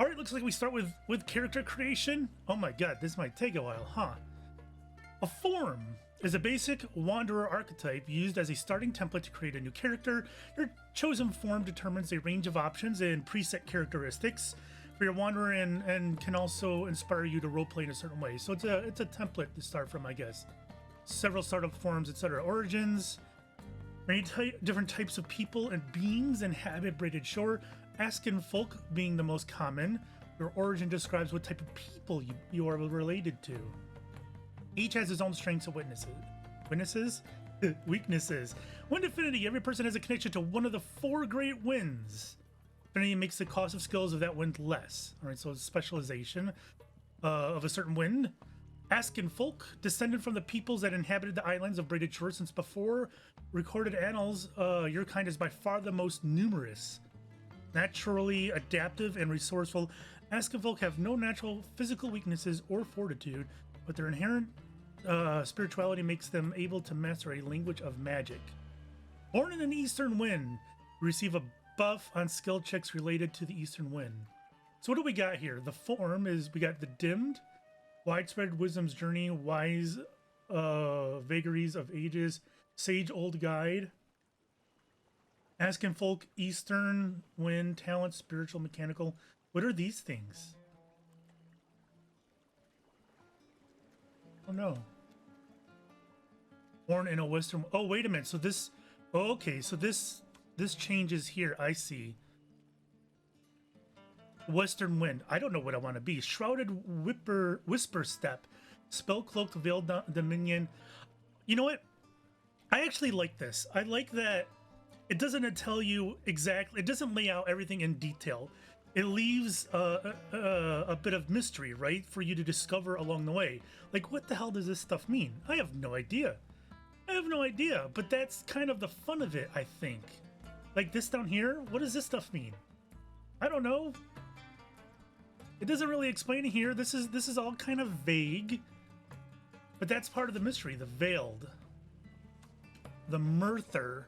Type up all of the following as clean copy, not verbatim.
All right, looks like we start with character creation. Oh my god, this might take a while, huh? A form is a basic wanderer archetype used as a starting template to create a new character. Your chosen form determines a range of options and preset characteristics for your wanderer and can also inspire you to roleplay in a certain way. So it's a template to start from, I guess. Several startup forms, etc. Origins. Many different types of people and beings inhabit Braided Shore, Askin folk being the most common. Your origin describes what type of people you are related to. Each has his own strengths and weaknesses. Wind Affinity. Every person has a connection to one of the 4 great winds. Affinity makes the cost of skills of that wind less. All right, so it's specialization of a certain wind. Askin folk, descended from the peoples that inhabited the islands of Braided Shore since before recorded annals, your kind is by far the most numerous. Naturally adaptive and resourceful, Askin folk have no natural physical weaknesses or fortitude, but their inherent spirituality makes them able to master a language of magic. Born in an eastern wind, receive a buff on skill checks related to the eastern wind. So what do we got here? The form is, we got the dimmed, widespread wisdom's journey, wise vagaries of ages, sage old guide, Askin folk, eastern wind, talent, spiritual, mechanical. What are these things? Oh no. Born in a western. Oh, wait a minute. So this. Oh, okay. So this changes here. I see. Western wind. I don't know what I want to be. Shrouded whisper step. Spell cloaked veiled dominion. You know what? I actually like this. I like that it doesn't tell you exactly. It doesn't lay out everything in detail. It leaves a bit of mystery, right, for you to discover along the way. Like, what the hell does this stuff mean? I have no idea. But that's kind of the fun of it, I think. Like this down here, what does this stuff mean? I don't know. It doesn't really explain it here. This is all kind of vague. But that's part of the mystery. The veiled. The Murther.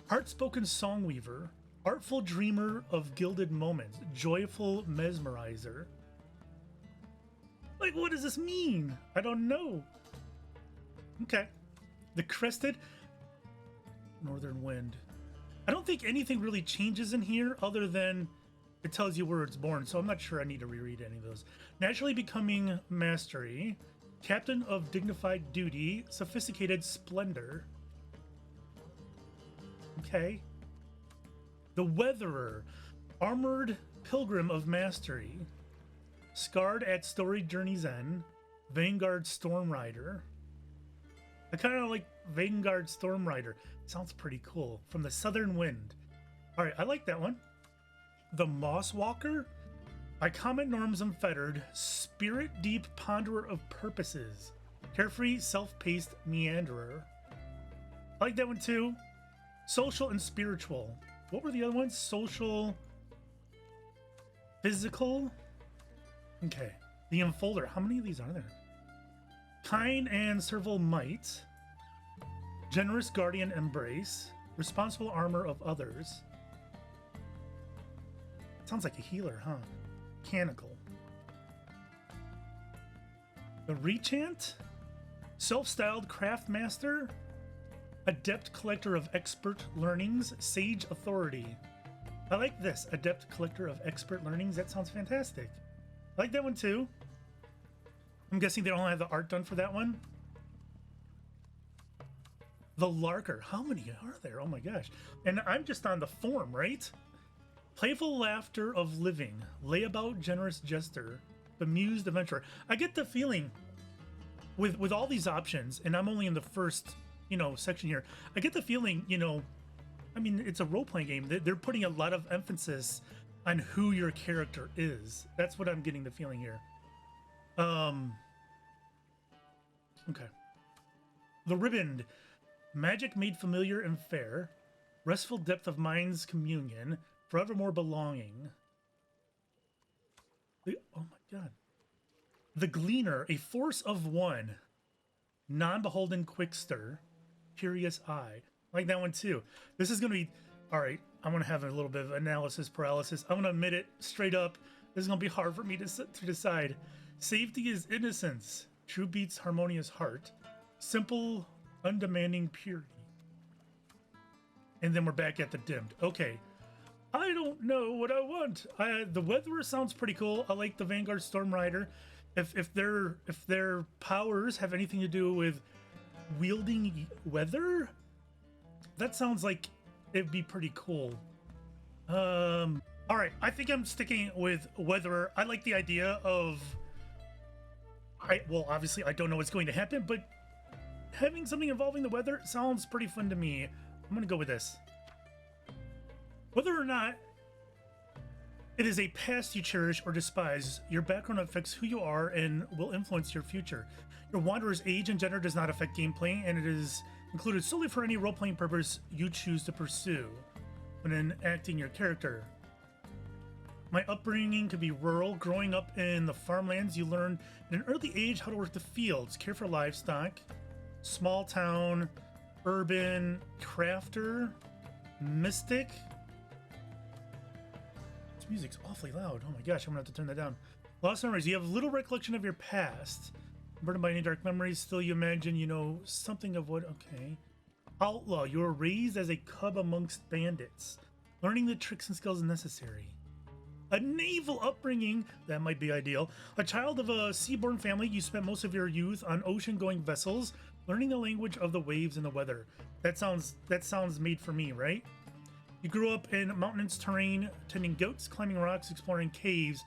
Heartspoken songweaver. Artful dreamer of gilded moments. Joyful mesmerizer. Like, what does this mean? I don't know. Okay. The crested northern wind. I don't think anything really changes in here other than it tells you where it's born, so I'm not sure I need to reread any of those. Naturally becoming mastery. Captain of dignified duty. Sophisticated splendor. Okay. The Weatherer, armored pilgrim of mastery, scarred at story journey's end, Vanguard Stormrider. I kind of like Vanguard Stormrider. Sounds pretty cool. From the Southern Wind. All right, I like that one. The Mosswalker, by common norms unfettered, spirit deep ponderer of purposes, carefree self-paced meanderer. I like that one too. Social and spiritual. What were the other ones? Social, physical. Okay. The Enfolder. How many of these are there? Kind and servile might. Generous guardian embrace. Responsible armor of others. Sounds like a healer, huh? Mechanical. The Rechant. Self-styled craft master. Adept collector of expert learnings, sage authority. I like this. Adept collector of expert learnings. That sounds fantastic. I like that one too. I'm guessing they don't have the art done for that one. The Larker. How many are there? Oh my gosh. And I'm just on the form, right? Playful laughter of living. Layabout generous jester. Bemused adventurer. I get the feeling with all these options, and I'm only in the first section here. I get the feeling, I mean, it's a role-playing game. They're putting a lot of emphasis on who your character is. That's what I'm getting the feeling here. Okay. The Ribboned. Magic made familiar and fair. Restful depth of mind's communion. Forevermore belonging. Oh my god. The Gleaner. A force of one. Non-beholden quickster. Curious eye. I like that one too. This is going to be... All right, I'm going to have a little bit of analysis paralysis. I'm going to admit it straight up. This is gonna be hard for me to decide. Safety is innocence. True beats harmonious heart. Simple, undemanding purity. And then we're back at the dimmed. Okay. I don't know what I want. The weather sounds pretty cool. I like the Vanguard Storm Rider. If their powers have anything to do with wielding weather, that sounds like it'd be pretty cool. All right, I think I'm sticking with weather. I like the idea of, well, obviously I don't know what's going to happen, but having something involving the weather sounds pretty fun to me. I'm gonna go with this. Whether or not it is a past you cherish or despise, your background affects who you are and will influence your future. Your wanderer's age and gender does not affect gameplay, and it is included solely for any role-playing purpose you choose to pursue when enacting your character. My upbringing could be rural. Growing up in the farmlands, you learn at an early age how to work the fields, care for livestock. Small town, urban, crafter, mystic. This music's awfully loud. Oh my gosh, I'm gonna have to turn that down. Lost memories. You have little recollection of your past. Burdened by any dark memories, still you imagine you know something of what. Okay. Outlaw. You were raised as a cub amongst bandits, learning the tricks and skills necessary. A naval upbringing, that might be ideal. A child of a seaborne family, you spent most of your youth on ocean-going vessels, learning the language of the waves and the weather. That sounds made for me, right? You grew up in mountainous terrain, tending goats, climbing rocks, exploring caves,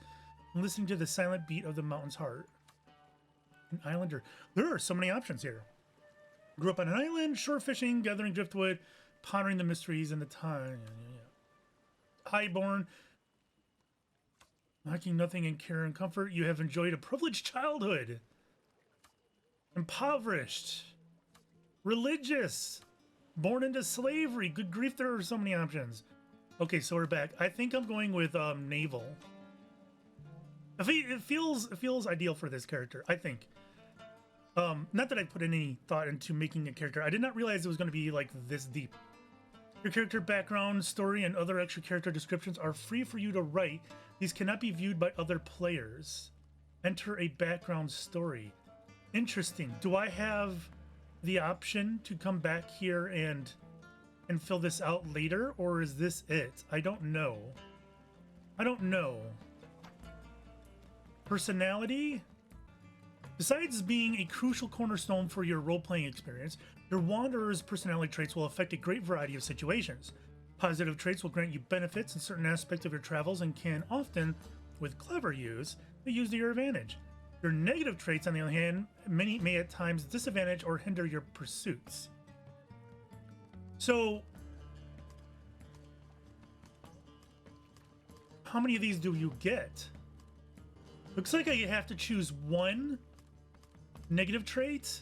and listening to the silent beat of the mountain's heart. An islander. There are so many options here. Grew up on an island, shore fishing, gathering driftwood, pondering the mysteries and the time. Highborn. Lacking nothing in care and comfort, you have enjoyed a privileged childhood. Impoverished. Religious. Born into slavery. Good grief, there are so many options. Okay, so we're back. I think I'm going with naval. It feels ideal for this character, I think. Not that I put any thought into making a character. I did not realize it was going to be like this deep. Your character background, story, and other extra character descriptions are free for you to write. These cannot be viewed by other players. Enter a background story. Interesting. Do I have the option to come back here and fill this out later, or is this it? I don't know. I don't know. Personality? Besides being a crucial cornerstone for your role-playing experience, your Wanderer's personality traits will affect a great variety of situations. Positive traits will grant you benefits in certain aspects of your travels and can often, with clever use, be used to your advantage. Your negative traits, on the other hand, many may at times disadvantage or hinder your pursuits. So, how many of these do you get? Looks like you have to choose one negative trait.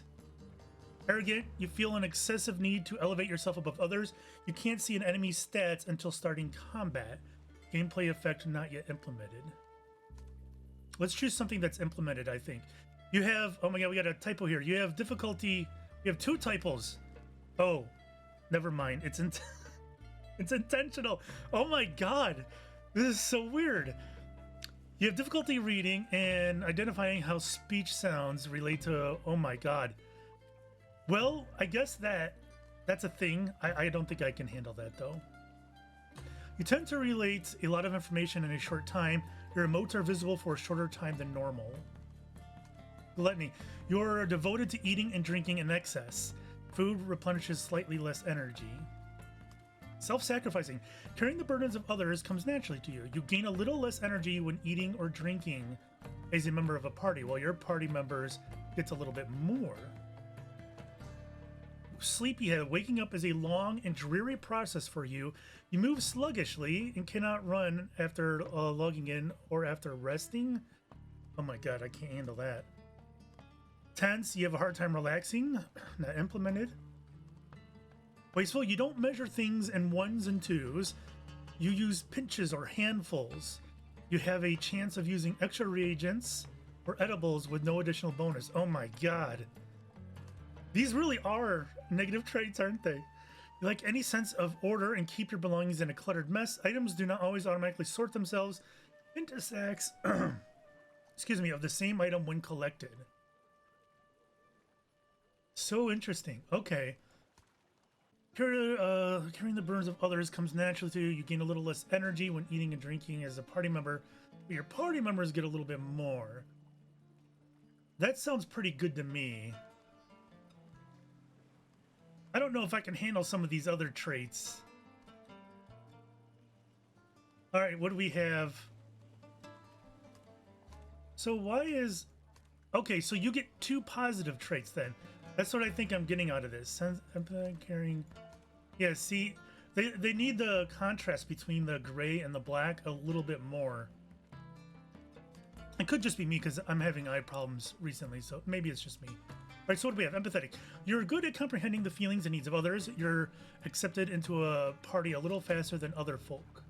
Arrogant, you feel an excessive need to elevate yourself above others. You can't see an enemy's stats until starting combat. Gameplay effect not yet implemented. Let's choose something that's implemented, I think. You have, oh my god, we got a typo here. You have difficulty, you have 2 typos. Oh, never mind. It's intentional. Oh my god, this is so weird. You have difficulty reading and identifying how speech sounds relate to, oh my god. Well, I guess that's a thing. I don't think I can handle that though. You tend to relate a lot of information in a short time. Your emotes are visible for a shorter time than normal. Gluttony. You're devoted to eating and drinking in excess. Food replenishes slightly less energy. Self-sacrificing. Carrying the burdens of others comes naturally to you. You gain a little less energy when eating or drinking as a member of a party, while your party members gets a little bit more. Sleepyhead. Waking up is a long and dreary process for you. You move sluggishly and cannot run after logging in or after resting. Oh my god, I can't handle that. Tense. You have a hard time relaxing. Not implemented. Wasteful. You don't measure things in ones and twos. You use pinches or handfuls. You have a chance of using extra reagents or edibles with no additional bonus. Oh my god. These really are negative traits, aren't they? You lack any sense of order and keep your belongings in a cluttered mess. Items do not always automatically sort themselves. Intersects, excuse me, of the same item when collected. So interesting. Okay. Carrying the burdens of others comes naturally to you. You gain a little less energy when eating and drinking as a party member, but your party members get a little bit more. That sounds pretty good to me. I don't know if I can handle some of these other traits. All right, what do we have? So why is... Okay, so you get 2 positive traits then. That's what I think I'm getting out of this. Carrying... Yeah, see, they need the contrast between the gray and the black a little bit more. It could just be me because I'm having eye problems recently, so maybe it's just me. All right, so what do we have? Empathetic. You're good at comprehending the feelings and needs of others. You're accepted into a party a little faster than other folk.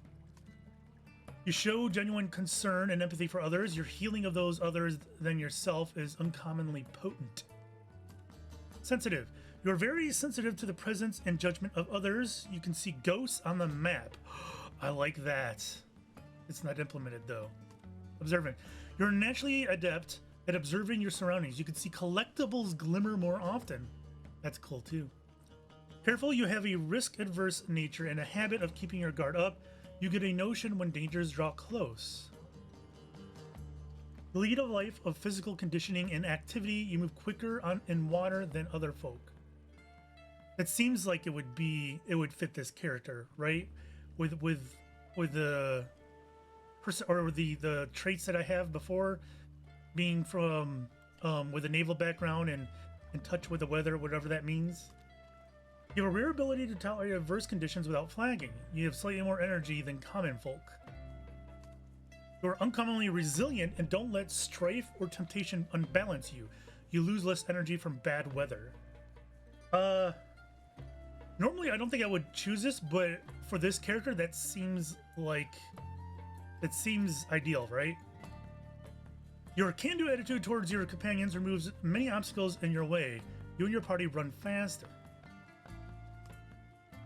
You show genuine concern and empathy for others. Your healing of those others than yourself is uncommonly potent. Sensitive. You're very sensitive to the presence and judgment of others. You can see ghosts on the map. I like that. It's not implemented though. Observant. You're naturally adept at observing your surroundings. You can see collectibles glimmer more often. That's cool too. Careful. You have a risk-adverse nature and a habit of keeping your guard up. You get a notion when dangers draw close. Lead a life of physical conditioning and activity. You move quicker in water than other folk. It seems like it would fit this character, right? With the the traits that I have before, being from with a naval background and in touch with the weather, whatever that means. You have a rare ability to tolerate adverse conditions without flagging. You have slightly more energy than common folk. You are uncommonly resilient and don't let strife or temptation unbalance you. You lose less energy from bad weather. Normally I don't think I would choose this, but for this character that seems ideal, right? Your can-do attitude towards your companions removes many obstacles in your way. You and your party run faster.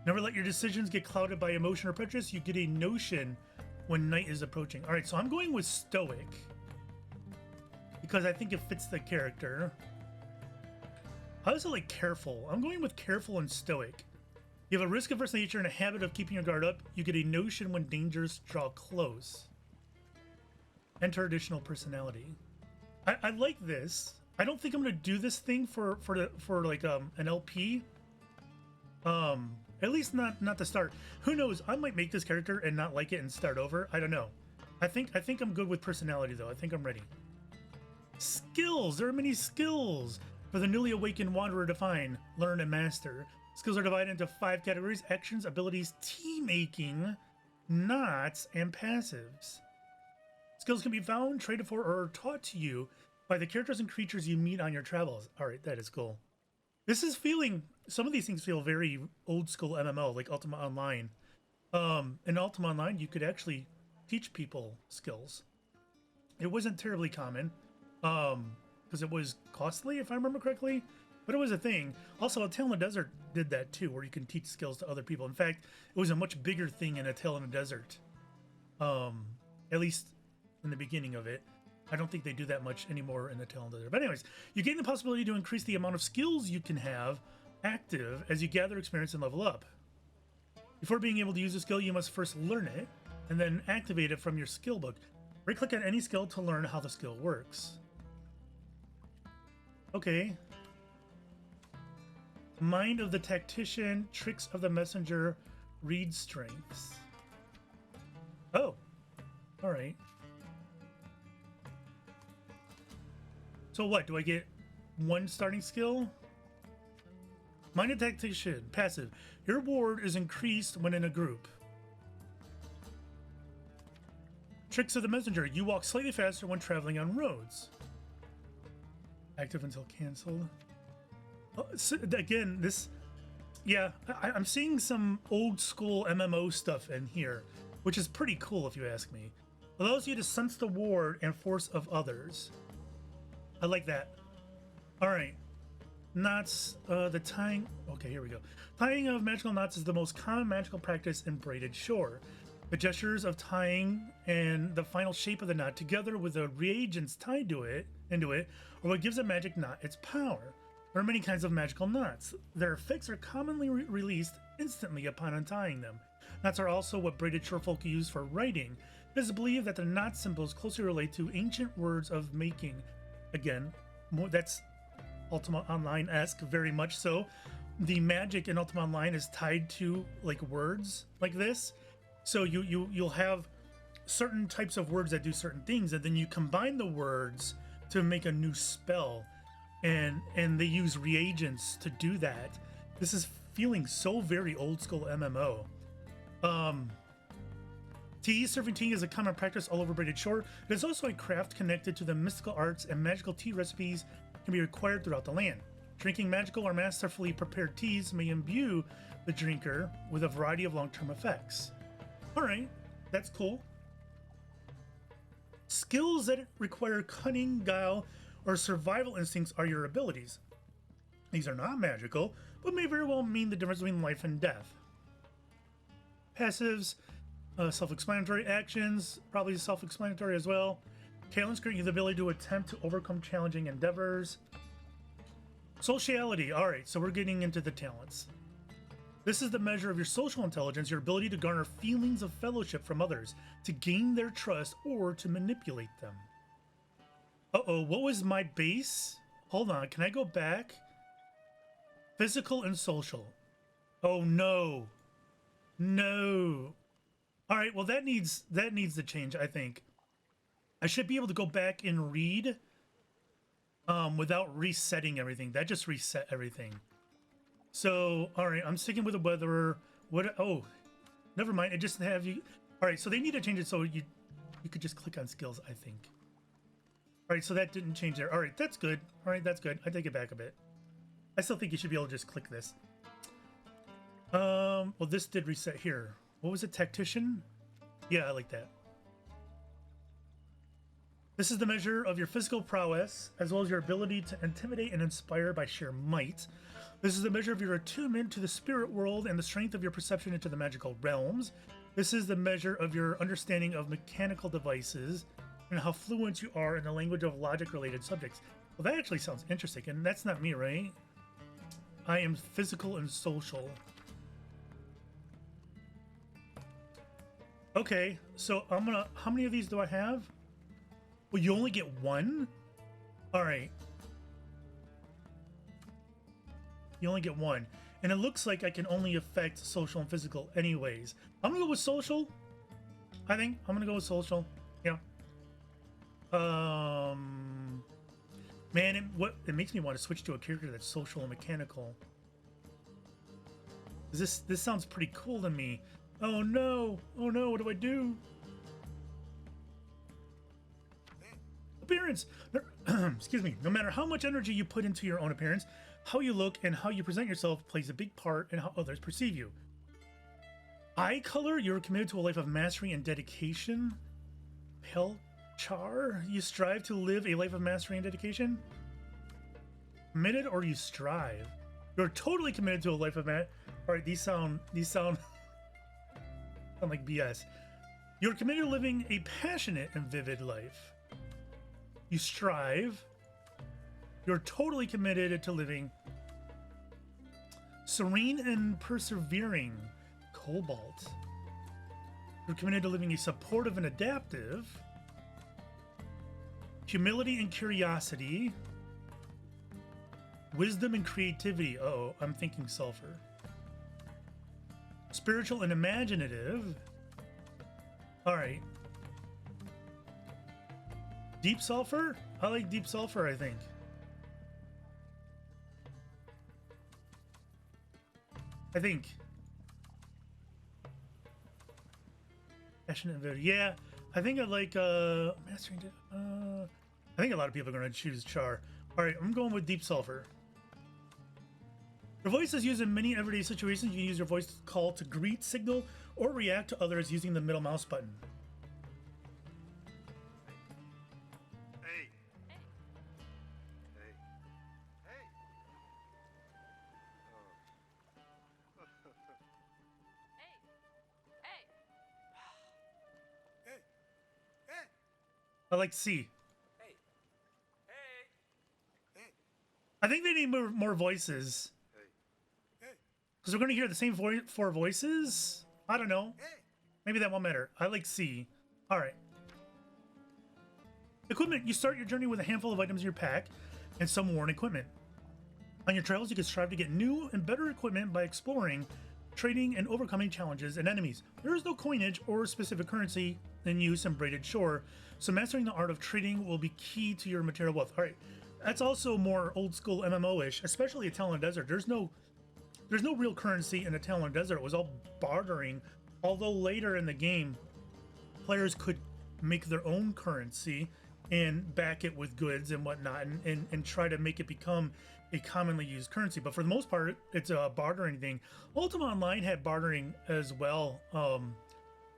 Never let your decisions get clouded by emotion or prejudice. You get a notion when night is approaching. All right, so I'm going with stoic because I think it fits the character. How is it like careful? I'm going with careful and stoic. You have a risk-averse nature and a habit of keeping your guard up. You get a notion when dangers draw close. Enter additional personality. I like this. I don't think I'm gonna do this thing for like an LP. At least not to start. Who knows? I might make this character and not like it and start over. I don't know. I think I'm good with personality though. I think I'm ready. Skills. There are many skills for the newly awakened wanderer to find, learn, and master. Skills are divided into 5 categories: actions, abilities, team making, knots, and passives. Skills can be found, traded for, or taught to you by the characters and creatures you meet on your travels. All right, that is cool. This is feeling, some of these things feel very old school MMO, like Ultima Online. In Ultima Online, you could actually teach people skills. It wasn't terribly common, because it was costly, if I remember correctly, but it was a thing. Also, A Tale in the Desert did that too, where you can teach skills to other people. In fact, it was a much bigger thing in A Tale in the Desert. At least in the beginning of it. I don't think they do that much anymore in the Tale in the Desert. But anyways, you gain the possibility to increase the amount of skills you can have active as you gather experience and level up. Before being able to use a skill, you must first learn it and then activate it from your skill book. Right-click on any skill to learn how the skill works. Okay. Mind of the Tactician, Tricks of the Messenger, Read Strengths. Oh, all right. So what, do I get 1 starting skill? Mind of the Tactician, passive. Your ward is increased when in a group. Tricks of the Messenger, you walk slightly faster when traveling on roads. Active until canceled. So again, this, yeah, I'm seeing some old school MMO stuff in here, which is pretty cool if you ask me. Allows you to sense the ward and force of others. I like that. All right, knots, the tying, okay, here we go. Tying of magical knots is the most common magical practice in Braided Shore. The gestures of tying and the final shape of the knot, together with the reagents tied to it, into it, are what gives a magic knot its power. There are many kinds of magical knots. Their effects are commonly released instantly upon untying them. Knots are also what braided shorefolk use for writing. It is believed that the knot symbols closely relate to ancient words of making. Again, that's Ultima Online-esque, very much so. The magic in Ultima Online is tied to like words like this. So you'll have certain types of words that do certain things, and then you combine the words to make a new spell, and they use reagents to do that. This is feeling so very old school MMO. Tea, serving tea is a common practice all over Braided Shore. It is also a craft connected to the mystical arts, and magical tea recipes can be required throughout the land. Drinking magical or masterfully prepared teas may imbue the drinker with a variety of long-term effects. All right, that's cool. Skills that require cunning, guile, or survival instincts are your abilities. These are not magical, but may very well mean the difference between life and death. Passives, self-explanatory. Actions, probably self-explanatory as well. Talents grant you the ability to attempt to overcome challenging endeavors. Sociality. All right, so we're getting into the talents. This is the measure of your social intelligence, your ability to garner feelings of fellowship from others, to gain their trust, or to manipulate them. Uh-oh, what was my base? Hold on, can I go back? Physical and social. Oh no. No. All right, well that needs to change, I think. I should be able to go back and read without resetting everything. That just reset everything. So, all right, I'm sticking with the weather. What? Oh, never mind. It just have you. All right, so they need to change it so you could just click on skills, I think. All right, so that didn't change there. All right, that's good. All right, that's good. I take it back a bit. I still think you should be able to just click this. Well, this did reset here. What was it, tactician? Yeah, I like that. This is the measure of your physical prowess, as well as your ability to intimidate and inspire by sheer might. This is the measure of your attunement to the spirit world and the strength of your perception into the magical realms. This is the measure of your understanding of mechanical devices and how fluent you are in the language of logic-related subjects. Well, that actually sounds interesting, and that's not me, right? I am physical and social. Okay, so I'm gonna... How many of these do I have? Well, you only get one? All right. You only get one. And it looks like I can only affect social and physical anyways. I'm gonna go with social. I think I'm gonna go with social. Yeah. Man, it makes me want to switch to a character that's social and mechanical. This sounds pretty cool to me. Oh no! Oh no! What do I do? Appearance. Excuse me. No matter how much energy you put into your own appearance, how you look and how you present yourself plays a big part in how others perceive you. Eye color. You're committed to a life of mastery and dedication. Pale char. You strive to live a life of mastery and dedication. Committed or you strive. You're totally committed to a life of All right, these sound like BS. You're committed to living a passionate and vivid life. You strive. You're totally committed to living serene and persevering. Cobalt. You're committed to living a supportive and adaptive. Humility and curiosity. Wisdom and creativity. Uh-oh, I'm thinking sulfur. Spiritual and imaginative. All right. Deep sulfur? I like deep sulfur, I think. Passionate and vivid. Yeah, I think I like mastering. I think a lot of people are going to choose char. All right, I'm going with deep sulfur. Your voice is used in many everyday situations. You can use your voice call to greet, signal, or react to others using the middle mouse button. Hey. Hey. Hey. I like C. Hey. Hey. Hey. I think they need more voices. Hey. Hey. Because we're going to hear the same four voices? I don't know. Hey. Maybe that won't matter. I like C. All right. Equipment. You start your journey with a handful of items in your pack and some worn equipment. On your travels, you can strive to get new and better equipment by exploring, trading, and overcoming challenges and enemies. There is no coinage or specific currency in use in Braided Shore, so mastering the art of trading will be key to your material wealth. All right. That's also more old school MMO-ish, especially at Talon Desert. There's no real currency in the Talon Desert. It was all bartering, although later in the game, players could make their own currency and back it with goods and whatnot and try to make it become a commonly used currency. But for the most part, it's a bartering thing. Ultima Online had bartering as well,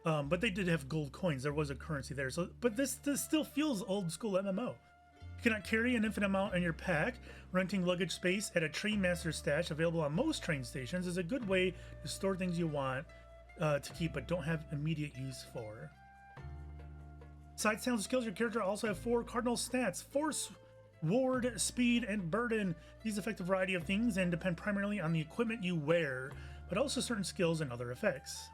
but they did have gold coins. There was a currency there. So, but this still feels old school MMO. You cannot carry an infinite amount in your pack. Renting luggage space at a Train Master stash available on most train stations is a good way to store things you want to keep but don't have immediate use for. Besides talent skills, your character also have 4 cardinal stats: Force, Ward, Speed, and Burden. These affect a variety of things and depend primarily on the equipment you wear, but also certain skills and other effects.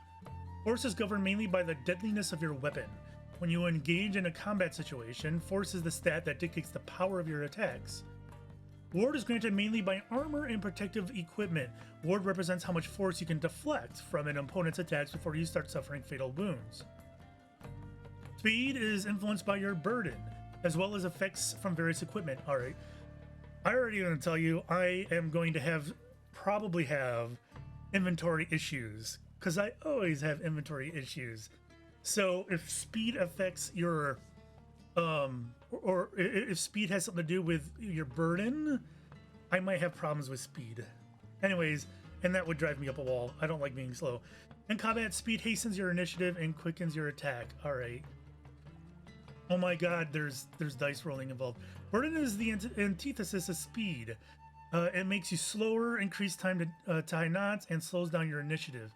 Force is governed mainly by the deadliness of your weapon. When you engage in a combat situation, Force is the stat that dictates the power of your attacks. Ward is granted mainly by armor and protective equipment. Ward represents how much force you can deflect from an opponent's attacks before you start suffering fatal wounds. Speed is influenced by your burden, as well as effects from various equipment. All right, I already want to tell you, I am going to probably have inventory issues, because I always have inventory issues. So if speed affects your, or if speed has something to do with your burden, I might have problems with speed. Anyways, and that would drive me up a wall. I don't like being slow. In combat, speed hastens your initiative and quickens your attack. All right. Oh my god, there's dice rolling involved. Burden is the antithesis of speed. It makes you slower, increase time to tie knots, and slows down your initiative.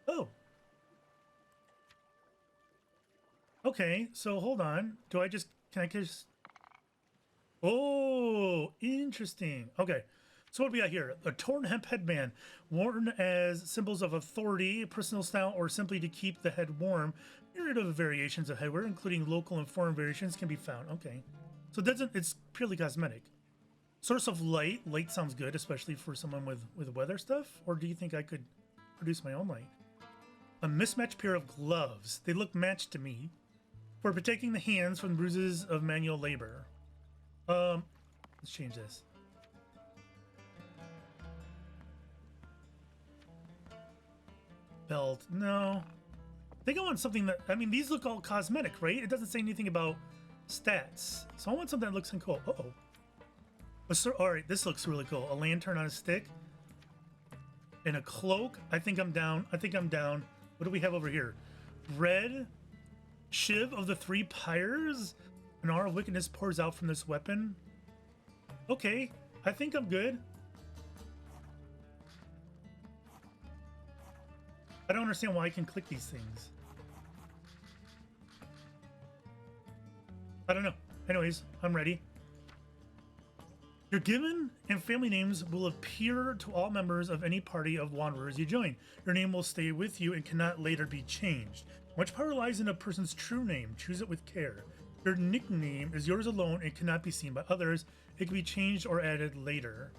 Oh. Okay, so hold on. Can I just... Oh, interesting. Okay. So what do we got here? A torn hemp headband, worn as symbols of authority, personal style, or simply to keep the head warm. Myriad of variations of headwear, including local and foreign variations, can be found. Okay. So it's purely cosmetic. Source of light. Light sounds good, especially for someone with weather stuff. Or do you think I could produce my own light? A mismatched pair of gloves. They look matched to me. For protecting the hands from bruises of manual labor. Let's change this. Belt. No. I think I want something that... I mean, these look all cosmetic, right? It doesn't say anything about stats. So I want something that looks cool. Uh-oh. Alright, this looks really cool. A lantern on a stick. And a cloak. I think I'm down. What do we have over here? Red. Shiv of the 3 pyres. An aura of wickedness pours out from this weapon. Okay. I think I'm good. I don't understand why I can click these things. I don't know. Anyways, I'm ready. Your given and family names will appear to all members of any party of wanderers you join. Your name will stay with you and cannot later be changed. Much power lies in a person's true name. Choose it with care. Your nickname is yours alone and cannot be seen by others. It can be changed or added later.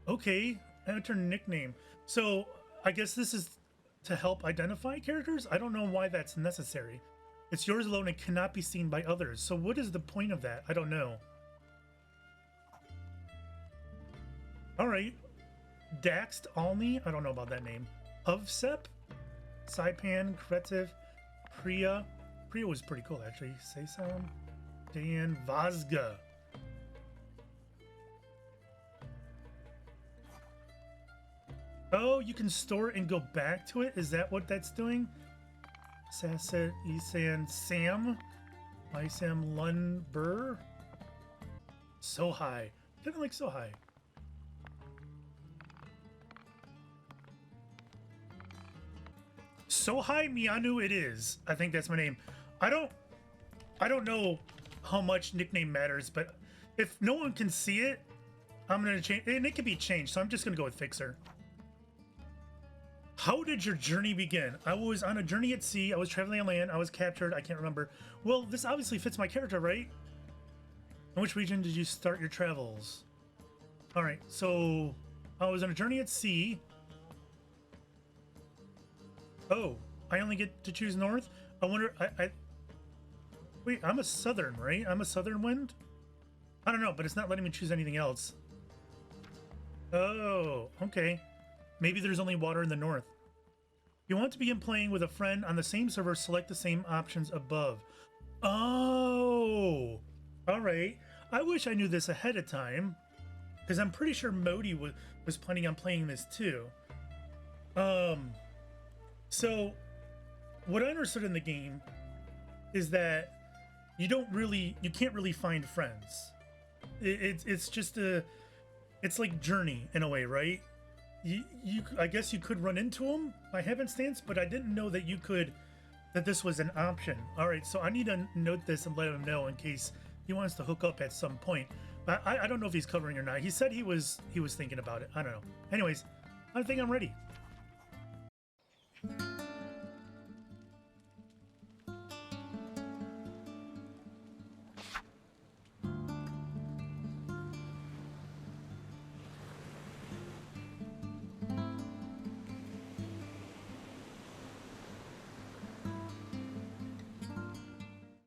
Okay, enter nickname. So I guess this is to help identify characters? I don't know why that's necessary. It's yours alone and cannot be seen by others. So what is the point of that? I don't know. Alright. Daxt Alni? I don't know about that name. Hovsep? Saipan, Kretiv, Priya. Priya was pretty cool actually. Sesam, Dan, Vazga. Oh, you can store it and go back to it? Is that what that's doing? Sasset, Isan, Sam, Isam, Lun, Burr. So high. Kind of like so high. Sohai Mianu it is. I think that's my name. I don't know how much nickname matters, but if no one can see it, I'm gonna change, and it can be changed, so I'm just gonna go with Fixxxer. How did your journey begin? I was on a journey at sea. I was traveling on land. I was captured. I can't remember. Well, this obviously fits my character, right? In which region did you start your travels? All right, so I was on a journey at sea. Oh, I only get to choose north? I wonder, wait, I'm a southern, right? I'm a southern wind? I don't know, but it's not letting me choose anything else. Oh, okay. Maybe there's only water in the north. You want to begin playing with a friend on the same server, select the same options above. Oh, all right. I wish I knew this ahead of time, because I'm pretty sure Modi was planning on playing this too. So what I understood in the game is that you can't really find friends. It's just it's like Journey in a way, right? I guess you could run into them by happenstance, but I didn't know that this was an option. All right, so I need to note this and let him know in case he wants to hook up at some point. But I don't know if he's covering or not. He said he was thinking about it. I don't know. Anyways, I think I'm ready.